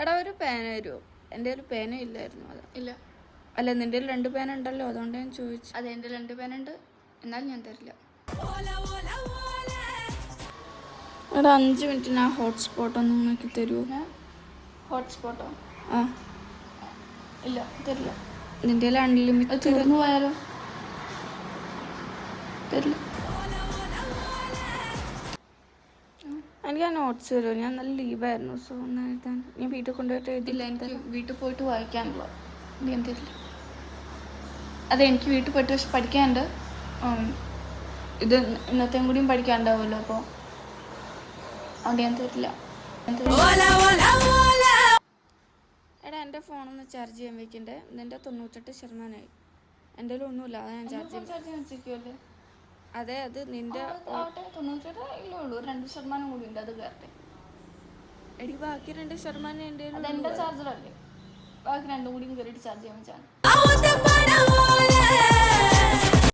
എടാ ഒരു പേന തരുമോ? എൻ്റെ ഒരു പേന ഇല്ലായിരുന്നു. അത് ഇല്ല. അല്ല, നിൻ്റെ 2 പേന ഉണ്ടല്ലോ, അതുകൊണ്ട് ഞാൻ ചോദിച്ചു. അതെ, എൻ്റെ 2 പേന ഉണ്ട്, എന്നാലും ഞാൻ തരില്ല. എടാ 5 മിനിറ്റിന് ആ ഹോട്ട്സ്പോട്ട് ഒന്ന് നോക്കി തരുമോ? ഹോട്ട്സ്പോട്ടോ? ആ ഇല്ല, തരില്ല. നിൻ്റെ അൺലിമിറ്റഡ് തീർന്നു പോയാലോ? തരില്ല. എനിക്ക് ആ നോട്ട്സ് തരുമോ? ഞാൻ നല്ല ലീവായിരുന്നു. സോ ഒന്ന് എഴുതാൻ ഞാൻ വീട്ടിൽ കൊണ്ടുപോയിട്ട് ഇല്ല, എഴുതില്ല. എനിക്ക് വീട്ടിൽ പോയിട്ട് വായിക്കാനുള്ള ഞാൻ തരില്ല. അതെ, എനിക്ക് വീട്ടിൽ പോയിട്ട് പക്ഷെ പഠിക്കാനുണ്ട്. ഇത് ഇന്നത്തെയും കൂടിയും പഠിക്കാനുണ്ടാവുമല്ലോ, അപ്പോൾ അതുകൊണ്ട് ഞാൻ തരില്ല. എടാ എൻ്റെ ഫോണൊന്ന് ചാർജ് ചെയ്യാൻ വെക്കണ്ടേ? നിൻ്റെ 98% എൻ്റെ ഒന്നുമില്ല, അതാ ഞാൻ ചാർജ് ചെയ്യാൻ വെച്ചേക്കുമല്ലേ? അതെ, അത് നിൻ്റെ 98 ഇല്ലേ ഉള്ളൂ, 2% കൂടി ഉണ്ട്, അത് കയറട്ടെ. എടി ബാക്കി 2% എൻ്റെ അതെൻ്റെ ചാർജറല്ലേ, ബാക്കി 2 കൂടിയും കയറിയിട്ട് ചാർജ് ചെയ്യാൻ വെച്ചാണ്.